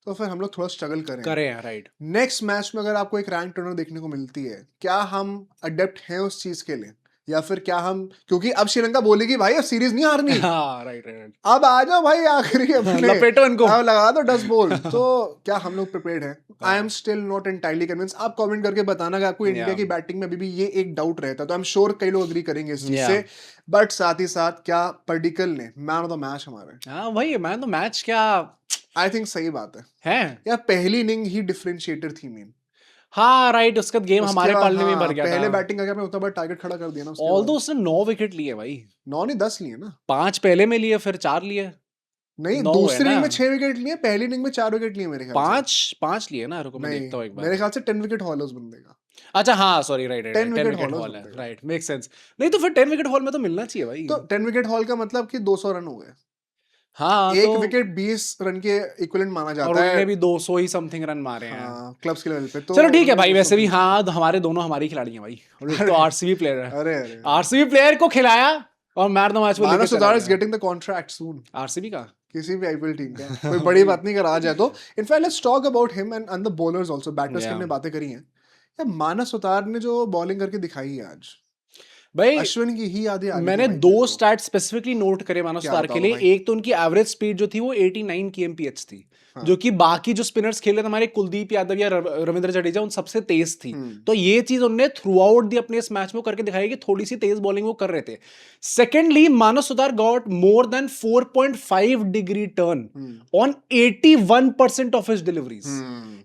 तो फिर हम लोग थोड़ा स्ट्रगल करें। करे हैं, राइट। नेक्स्ट मैच में अगर आपको एक रैंक टर्नर देखने को मिलती है, क्या हम अडेप्ट हैं उस चीज के लिए, या फिर क्या हम, क्योंकि अब श्रीलंका बोलेगी भाई अब सीरीज नहीं हारनी, हाँ, राइट राइट। अब आ जाओ भाई आखिरी अपने, लपेटो इनको। अब लगा दो 10 बॉल। तो क्या हम लोग प्रिपेयर्ड हैं? I am still not entirely convince. आप कमेंट करके बताना कि आपको इंडिया की बैटिंग में अभी भी ये एक डाउट रहता है, तो आई एम श्योर कई लोग अग्री करेंगे इस चीज से। बट साथ ही साथ क्या पर्डिकल ने मैन ऑफ द मैच हमारे, हाँ वही मैन तो मैच क्या आई थिंक सही बात है है। यार। पहली इनिंग ही डिफरेंशिएटर थी मेन। हाँ राइट, उसका गेम उसके हमारे बाद पलने में हाँ, भर गया पहले था। बैटिंग करके आपने उतना बड़ा टारगेट खड़ा कर दिया ना। ऑल दो उसने 9 विकेट लिए भाई, 9 नहीं 10 लिए ना। 5 पहले में लिए, फिर 4 लिए। नहीं, 9 है दूसरी ना, इनिंग में 6 विकेट लिए, पहली इनिंग में 4 विकेट लिए मेरे ख्याल से। 5 लिए ना। रुको मैं देखता हूँ एक नहीं, बार। मेरे ख्याल से 10 विकेट हॉल है उस बंदे का। अच्छा हाँ sorry, right right, 10 10 wicket wicket haul hall है, है। Right, make sense. नहीं तो फिर 10 विकेट हॉल में तो मिलना चाहिए भाई। तो 10 विकेट हॉल का मतलब कि 200 रन हो गए। हाँ एक तो विकेट 20 रन के इक्विवेलेंट माना और जाता उन्होंने है। भी 200 ही समथिंग रन मारे हैं। हाँ, क्लब्स के लेवल पे तो चलो ठीक है भाई, उन्होंने वैसे भी 200 हाँ हमारे दोनों हमारी खिलाड़ी हैं भाई, और एक तो आरसीबी प्लेयर है। अरे अरे आरसीबी प्लेयर को खिलाया और मैन द मैच को लेके मानस चला सुतार इज गया। Getting the contract soon. RCB का किसी भी आईपीएल टीम का कोई बड़ी बात नहीं, अगर आ जाए तो। In fact let's talk about him and the bowlers also. Batters की हमने बातें करी हैं यार। मानस सुतार ने जो बॉलिंग करके दिखाई है आज, भाई अश्विन की ही यादें आ गई मैंने थी भाई 2 मेरे को। स्टैट स्पेसिफिकली नोट करे मानव क्या सुतार के बताओ लिए। भाई? एक तो उनकी एवरेज स्पीड जो थी वो 89 kmph थी, हाँ। जो कि बाकी जो स्पिनर्स खेल रहे थे हमारे कुलदीप यादव या रविंद्र जडेजा उन सबसे तेज थी। तो ये चीज उन्होंने थ्रू आउट दी अपने इस मैच में करके दिखाई कि थोड़ी सी तेज बॉलिंग वो कर रहे थे। Secondly Manav Sutar got more than 4.5 degree turn on 81% of his deliveries.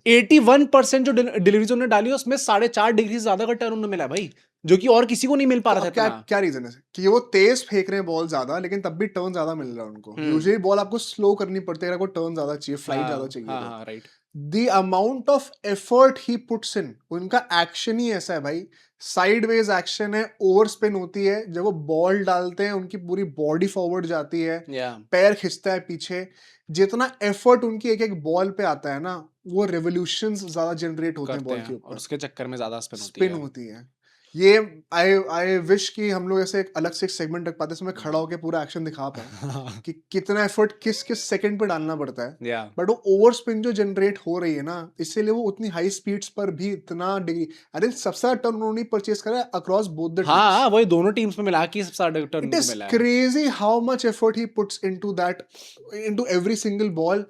81% जो डिलीवरीज उन्होंने डाली उसमें 4.5 डिग्री से ज्यादा का टर्न उन्हें मिला भाई, जो कि और किसी को नहीं मिल पा रहा था क्या इतना। क्या रीजन है कि वो तेज फेंक रहे हैं बॉल ज्यादा, लेकिन तब भी टर्न ज्यादा मिल रहा है उनको? यूजुअली बॉल आपको स्लो करनी पड़ती है, आपको टर्न ज्यादा चाहिए, फ्लाइट ज्यादा चाहिए। हाँ हाँ right. The amount of effort he puts in, उनका एक्शन ही ऐसा है भाई। साइडवेज एक्शन है, ओवर स्पिन होती है, जब वो बॉल डालते हैं उनकी पूरी बॉडी फॉरवर्ड जाती है, पैर खिंचता है पीछे। जितना एफर्ट उनकी एक एक बॉल पे आता है ना, वो रेवोल्यूशंस ज्यादा जनरेट होते हैं बॉल के और ऊपर, उसके चक्कर में ज्यादा स्पिन होती है। ये आई विश कि हम लोग ऐसे एक अलग से एक सेगमेंट रख पाते जिसमें खड़ा होकर पूरा एक्शन दिखा पाए कि कितना एफर्ट किस किस सेकंड पे डालना पड़ता है। बट वो ओवर स्पिन जो जनरेट हो रही है ना, इसीलिए वो उतनी हाई स्पीड्स पर भी इतना डिग्री, अरे सबसे ज्यादा टर्न उन्होंने परचेज करा है अक्रॉस बोथ द टीम्स। हाँ वही दोनों टीम्स में मिला के सबसे ज्यादा टर्न इट इज मिला है। Crazy how much effort he puts into that, into every single ball.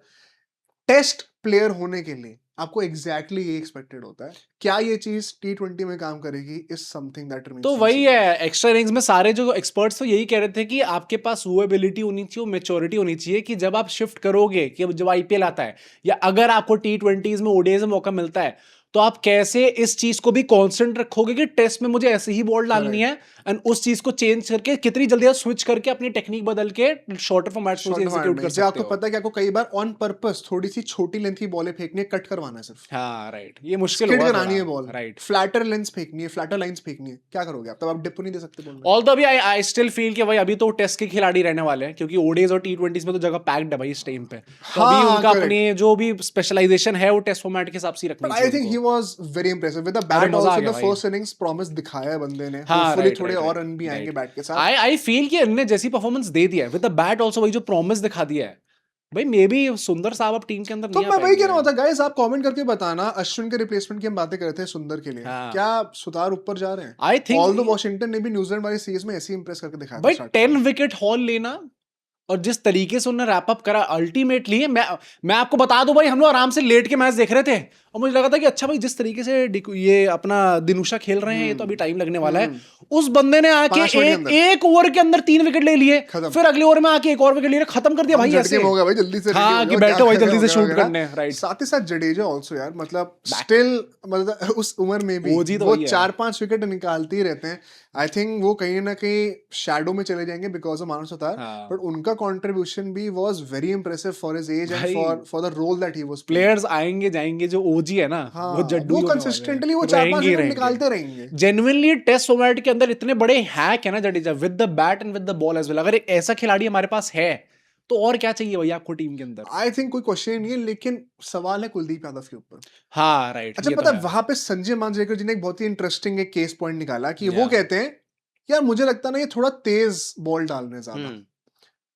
Test player होने के लिए आपको एग्जैक्टली ये एक्सपेक्टेड होता है। क्या ये चीज T20 में काम करेगी इज समथिंग दैट रिमेन्स। तो वही है, एक्स्ट्रा इनिंग्स में सारे जो एक्सपर्ट्स तो यही कह रहे थे कि आपके पास वो एबिलिटी होनी चाहिए, वो मैच्योरिटी होनी चाहिए कि जब आप शिफ्ट करोगे, कि जब आईपीएल आता है या अगर आपको T20s में ओडीआईज में मौका मिलता है, तो आप कैसे इस चीज को भी कांस्टेंट रखोगे कि टेस्ट में मुझे ऐसे ही बॉल डालनी है, एंड उस चीज को चेंज करके कितनी जल्दी आप स्विच करके अपनी टेक्निक बदल के शॉर्टर फॉर्मेट्स में एग्जीक्यूट कर सकते हो। आपको पता है कि आपको कई बार ऑन पर्पस थोड़ी सी छोटी लेंथ की बॉलें फेंकनी है, कट करवाना है सिर्फ। हाँ राइट, ये मुश्किल स्किड होगा करानी है थोड़ा, बॉल, राइट। फ्लैटर लेंस फेंकनी है, फ्लैटर लाइंस फेंकनी है, क्या करोगे आप? तब आप डिप नहीं दे सकते बॉल में। ऑल्दो अभी आई स्टिल फील कि भाई अभी तो टेस्ट के खिलाड़ी रहने वाले हैं, क्योंकि ओडीआईज और T20s में तो जगह पैक्ड है भाई इस टाइम पे। तो हाँ, अभी उनका correct. अपने जो भी स्पेशलाइजेशन है वो टेस्ट फॉर्मेट के हिसाब से रखनी But I चाहिए think he उनको। was very impressive with the अरे bat मजा आ also गया the भाई। first innings promise दिखाया है बंदे ने। हाँ, Hopefully right, थोड़े right, और right, रन भी आएंगे right. बैट के साथ। आई फील कि इनने जैसी परफॉर्मेंस दे दिया है विद द बैट आल्सो, वही जो प्रॉमिस दिखा दिया है भाई, मे बी सुंदर साहब अब टीम के अंदर तो नहीं आ मैं वही कह रहा पाएंगे। हूँ गाइस, आप कमेंट करके बताना। अश्विन के रिप्लेसमेंट की हम बातें कर रहे थे सुंदर के लिए, हाँ। क्या सुतार ऊपर जा रहे हैं? आई थिंक ऑल्दो वॉशिंगटन ने भी न्यूजीलैंड वाली सीरीज में ऐसे ही इंप्रेस करके दिखाया था भाई स्टार्टिंग 10 में। विकेट हॉल लेना और जिस तरीके से उन्होंने रैप अप करा अल्टीमेटली मैं आपको बता दूं भाई, हम लोग आराम से लेट के मैच देख रहे थे और मुझे लगा था कि अच्छा भाई जिस तरीके से ये अपना दिनुशा खेल रहे हैं ये तो अभी टाइम लगने वाला है। उस बंदे ने आके 5 ओवर के अंदर। एक ओवर के अंदर 3 विकेट ले लिए, खत्म। फिर अगले ओवर में आके एक और विकेट लिए, खत्म कर दिया भाई झटके ऐसे। में हो गया भाई, जल्दी से हाँ, ready कि हो जाओ, बैठो भाई क्या जल्दी से करें शूट वगैरह। करने, राइट। साथ ही साथ जडेजा ऑल्सो यार, मतलब स्टिल मतलब उस उम्र में भी OG तो वो वही है। 4-5 विकेट निकालते ही रहते हैं। आई थिंक वो कहीं ना कहीं शैडो में चले जाएंगे बिकॉज ऑफ मानव सतार, हाँ। बट उनका कंट्रीब्यूशन भी was very impressive for his age and भाई, for the role that he was players आएंगे जाएंगे, जो ओजी है ना हाँ, वो जड्डू वो ही होने वाले हैं। कंसिस्टेंटली वो 4-5 रहेंगे ही विकेट रहेंगे। निकालते रहेंगे। जेन्युइनली टेस्ट फॉर्मेट के अंदर इतने बड़े हैक है ना Jadeja, with the bat and with the ball as well. अगर एक ऐसा खिलाड़ी हमारे पास है तो और क्या चाहिए भैया आपको टीम के अंदर। आई थिंक कोई क्वेश्चन नहीं है, लेकिन सवाल है कुलदीप यादव के ऊपर। हाँ राइट। अच्छा पता है वहां पे संजय मांजरेकर जी ने एक बहुत ही इंटरेस्टिंग एक केस पॉइंट निकाला कि वो कहते हैं यार मुझे लगता ना ये थोड़ा तेज बॉल डाल रहे हैं ज्यादा।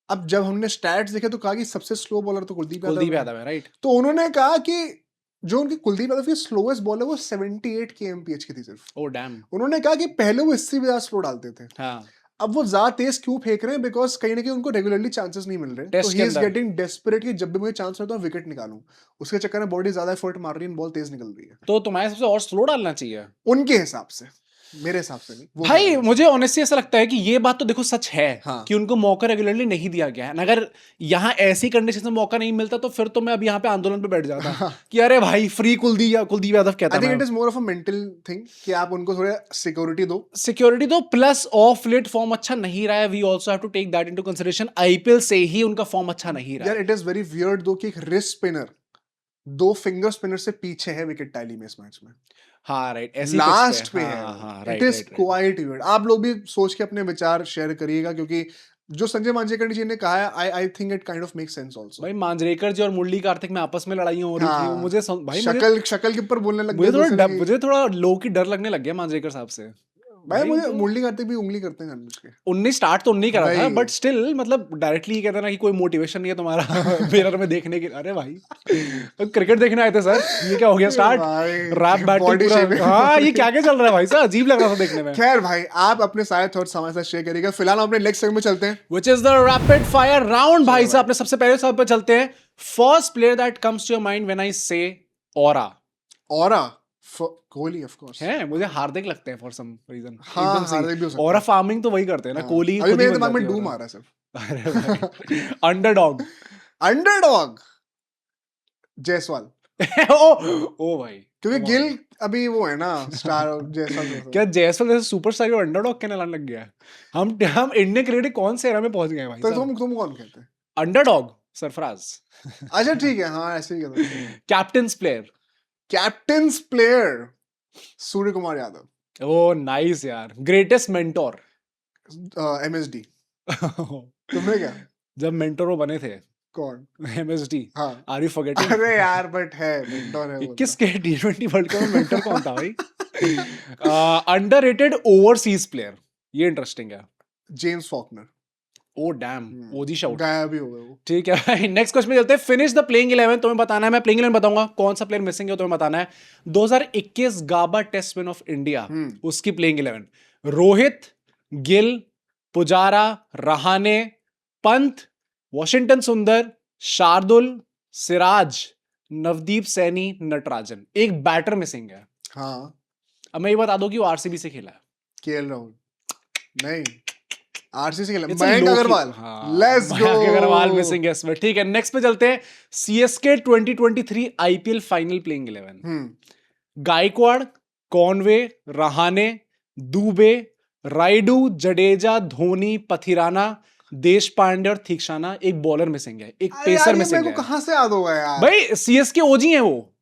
अब जब हमने स्टैट्स देखे तो कहा कि सबसे स्लो बॉलर तो कुलदीप यादव है, राइट। तो उन्होंने कहा कि जो उनकी कुलदीप यादव की स्लोएस्ट बॉल है वो 78 kmph की थी सिर्फ। Oh damn. उन्होंने कहा कि पहले वो इससे भी ज्यादा स्लो डालते थे। हाँ। अब वो ज्यादा तेज क्यों फेंक रहे हैं, बिकॉज कहीं ना कहीं उनको रेगुलरली चांसेस नहीं मिल रहे, तो Test ही के इज अंदर। गेटिंग डेस्परेट कि जब भी मुझे चांस मिलता है विकेट निकालूं। उसके चक्कर में बॉडी ज्यादा एफर्ट मार रही है, बॉल तेज निकल रही है। तो तुम्हारे सबसे और स्लो डालना चाहिए उनके हिसाब से, मेरे हिसाब से नहीं। वो भाई। कह रहे हैं। मुझे ऑनेस्टली ऐसा लगता है कि ये बात तो देखो सच है हाँ। कि उनको मौका रेगुलरली नहीं दिया गया है। अगर यहाँ ऐसी कंडीशन में मौका नहीं मिलता तो फिर तो मैं अभी यहाँ पे आंदोलन पे बैठ जाता कि अरे भाई फ्री कुलदीप यादव कहता आई थिंक इट है। Is more of a mental thing कि आप उनको थोड़ा सिक्योरिटी दो। सिक्योरिटी दो, प्लस ऑफ लेट फॉर्म अच्छा नहीं रहा है। We also have to take that into consideration. IPL से ही उनका फॉर्म अच्छा नहीं रहा यार है। इट इज वेरी वियर्ड दो कि एक रिस्ट स्पिनर 2 फिंगर स्पिनर से पीछे है विकेट टैली में इस मैच में। हाँ राइट, ऐसी लास्ट पे हाँ, है। हाँ, it right, is right, right. Quite weird. आप लोग भी सोच के अपने विचार शेयर करिएगा, क्योंकि जो संजय मांजरेकर जी ने कहा है I think it kind of make sense also. भाई मांजरेकर जी और मुरली कार्तिक में आपस में लड़ाइयाँ हो रही थी, वो मुझे भाई शक्ल के ऊपर बोलने लग मुझे गए दूसरे की। मुझे थोड़ा लो की डर लगने लग गया मांजरेकर साहब से। भाई मुझे मुरली कार्तिक भी उंगली करते हैं जानबूझ के। उन्नीस स्टार्ट तो उन्हीं करा था, भाई। बट स्टिल मतलब डायरेक्टली ये कहता ना कि कोई मोटिवेशन नहीं है तुम्हारा मिरर में देखने के। अरे भाई क्रिकेट देखने आए थे सर, ये क्या हो गया स्टार्ट? भाई, रैप body shaming। बैटिंग। हाँ ये क्या क्या चल रहा है भाई साहब, अजीब लग रहा था देखने में। खैर भाई, आप अपने सारे थॉट्स हमारे साथ शेयर करिएगा। फिलहाल हम अपने नेक्स्ट सेगमेंट में चलते हैं, Which is the rapid fire round भाई साहब। अपने सबसे पहले सवाल पे चलते हैं। First player that comes to your mind when I say aura। Aura Kohli of course है, मुझे हार्दिक लगते हैं फॉर सम रीजन। हाँ, हार्दिक भी हो सकता है। ऑरा फार्मिंग तो वही करते हैं ना, हाँ। कोहली अभी खुद ही मेरे बन दिमाग में जाती है डूम aura। आ रहा है सिर्फ। अरे भाई अंडरडॉग। अंडरडॉग जायसवाल, ओ भाई, क्योंकि गिल अभी वो है ना स्टार जायसवाल। क्या जायसवाल जैसे सुपरस्टार और अंडरडॉग कहने लग गया? हम इंडियन क्रिकेट कौन से एरा में पहुंच गए भाई तो साहब? तुम कौन कहते हैं? अंडरडॉग सरफराज। अच्छा ठीक है, हाँ ऐसे ही कहते हैं। Captains player. Captains player Surya Kumar Yadav. ओ नाइस यार। Greatest mentor. एमएसडी। तुम्हें क्या? जब मेंटोर वो बने थे कौन? एमएसडी। हाँ। Are you forgetting? अरे यार बट है मेंटोर है वो तो। 21 के T20 वर्ल्ड कप में मेंटर कौन था भाई? अंडररेटेड ओवरसीज प्लेयर, ये इंटरेस्टिंग है। James Faulkner. ओ डैम, ओजी शाउट। गायब ही हो गए वो। ठीक है भाई, नेक्स्ट क्वेश्चन में चलते हैं। Finish the playing 11। तुम्हें बताना है, मैं प्लेइंग 11 बताऊंगा, कौन सा प्लेयर मिसिंग है तुम्हें बताना है। 2021 गाबा टेस्ट विन ऑफ इंडिया, उसकी प्लेइंग 11। रोहित, गिल, पुजारा, रहाने, पंत, वॉशिंगटन सुंदर, शार्दुल, सिराज, नवदीप सैनी, नटराजन। एक बैटर मिसिंग है। हाँ, अब मैं ये बता दूं कि वो आरसीबी से खेला है। केएल राहुल नहीं, आरसीबी से खेला It's a Mayank low-key- Agarwal. हाँ, let's go. Mayank Agarwal missing है इसमें। ठीक है, नेक्स्ट पे चलते हैं। CSK 2023 IPL final playing 11। Gaikwad, Conway, Rahane, Dube, Rayudu, Jadeja, Dhoni, Pathirana, Deshpande और थीक्षाना। एक बॉलर मिसिंग है, एक अरे यार, पेसर ये मिसिंग मेरे है को कहाँ से याद होगा यार? भाई। सीएसके ओजी है वो,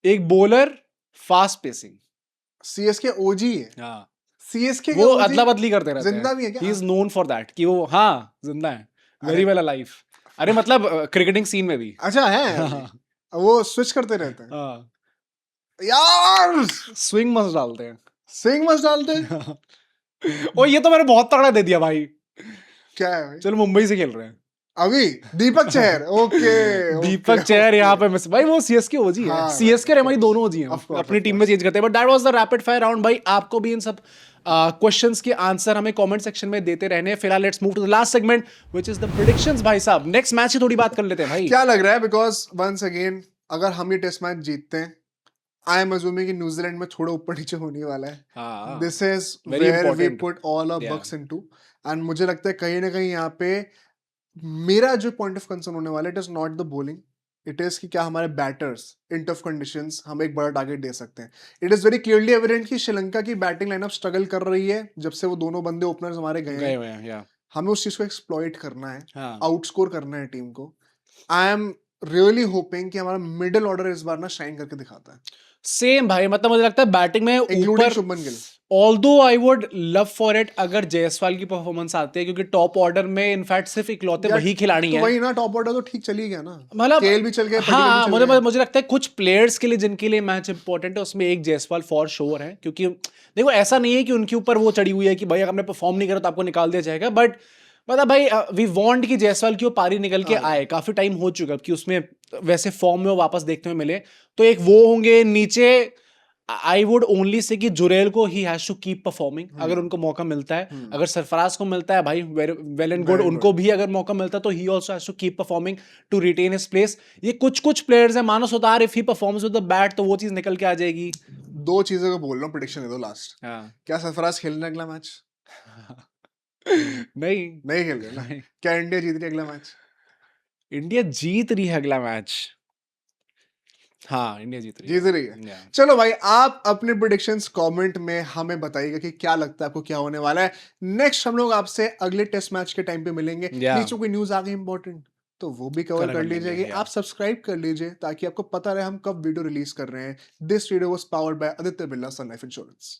एक बॉलर, फास्ट पेसिंग। सीएसके ओजी है। हाँ, सीएसके वो अदला बदली करते रहते हैं। जिंदा भी है क्या? He is known for that कि वो हाँ जिंदा है, वेरी वेल अलाइव। अरे मतलब क्रिकेटिंग सीन में भी। अच्छा है, हाँ, वो स्विच करते रहते हैं हाँ, यार। स्विंग मस्त डालते हैं। सिंग मस्त डालते हैं। और ये तो मैंने बहुत तगड़ा दे दिया भाई। क्या है भाई? चलो मुंबई से खेल रहे हैं अभी दीपक चहर। ओके दीपक चहर यहाँ पे मिस भाई। वो सीएसके ओजी है। हाँ, सीएसके और एमआई दोनों ओजी हैं, of course, अपनी of टीम में चेंज करते हैं। But that was the rapid fire round भाई। आपको भी इन सब क्वेश्चंस के आंसर हमें कमेंट सेक्शन में देते रहने हैं। फिलहाल let's move to the last segment which is the predictions. भाई साहब नेक्स्ट मैच की थोड़ी बात कर लेते हैं भाई। क्या लग रहा है, बिकॉज वंस अगेन अगर हम ये टेस्ट मैच जीतते हैं, आई एम अज्यूमिंग कि न्यूजीलैंड में थोड़ा ऊपर नीचे होने वाला है। हाँ, this is very where we important. Put all our Yeah. Bucks into, and मुझे लगता है कहीं ना कहीं यहाँ पे मेरा जो पॉइंट ऑफ कंसर्न होने वाला है, it is not the bowling, it is कि क्या हमारे बैटर्स इन टफ कंडीशंस हमें एक बड़ा टारगेट दे सकते हैं। It is very clearly evident कि श्रीलंका की बैटिंग लाइनअप स्ट्रगल कर रही है जब से वो दोनों बंदे ओपनर्स हमारे गए गए हैं। हुए हैं या हमें उस चीज को एक्सप्लॉइट करना है, हाँ आउटस्कोर करना है टीम को। आई एम रियली होपिंग कि हमारा मिडिल ऑर्डर इस बार ना शाइन करके दिखाता है, सेम भाई, मतलब मुझे लगता है बैटिंग में इंक्लूडिंग ऊपर, Shubman Gill. Although I would love for it अगर जायसवाल की परफॉर्मेंस आती है, क्योंकि टॉप ऑर्डर में इनफैक्ट सिर्फ इकलौते यार, वही खिलाड़ी तो हैं। वही ना, टॉप ऑर्डर तो ठीक चली गया ना, मतलब केएल भी चल गए, पटेल हाँ, भी चल मुझे गए। मुझे लगता है कुछ प्लेयर्स के लिए जिनके लिए मैच इंपॉर्टेंट है उसमें एक जायसवाल फॉर श्योर है, क्योंकि देखो ऐसा नहीं है कि उनके ऊपर वो चढ़ी हुई है कि भाई अगर आपने परफॉर्म नहीं करा तो आपको निकाल दिया जाएगा, बट मतलब भाई वी वांट कि जायसवाल की वो पारी निकल के आए। काफी टाइम हो चुका कि उसमें वैसे फॉर्म में वो वापस देखने में मिले, तो एक वो होंगे नीचे। आई वुड ओनली से कि जुरेल को he has to keep performing अगर उनको मौका मिलता है। अगर सरफराज को मिलता है भाई वेल एंड गुड, उनको भी अगर मौका मिलता है तो he also has to keep performing to retain his place. ये कुछ प्लेयर्स हैं, Manav Suthar if he performs with the bat तो वो चीज निकल के आ जाएगी। दो चीजों को बोल रहा हूँ, प्रेडिक्शन दे दो लास्ट। हाँ क्या सरफराज खेलना अगला मैच? नहीं नहीं खेल रहे ना? नहीं। क्या इंडिया जीत रही अगला मैच? इंडिया जीत रही है अगला मैच। हाँ इंडिया जीत रही जीत रही है। Yeah. चलो भाई, आप अपने प्रेडिक्शंस कमेंट में हमें बताइएगा कि क्या लगता है आपको क्या होने वाला है। नेक्स्ट हम लोग आपसे अगले टेस्ट मैच के टाइम पे मिलेंगे। Yeah. नीचे कोई न्यूज आ गई इंपॉर्टेंट तो वो भी कवर कर कर लेंगे, लीजिएगा। yeah. आप सब्सक्राइब कर लीजिए ताकि आपको पता रहे हम कब वीडियो रिलीज कर रहे हैं। This video was powered by Aditya Birla sun life insurance.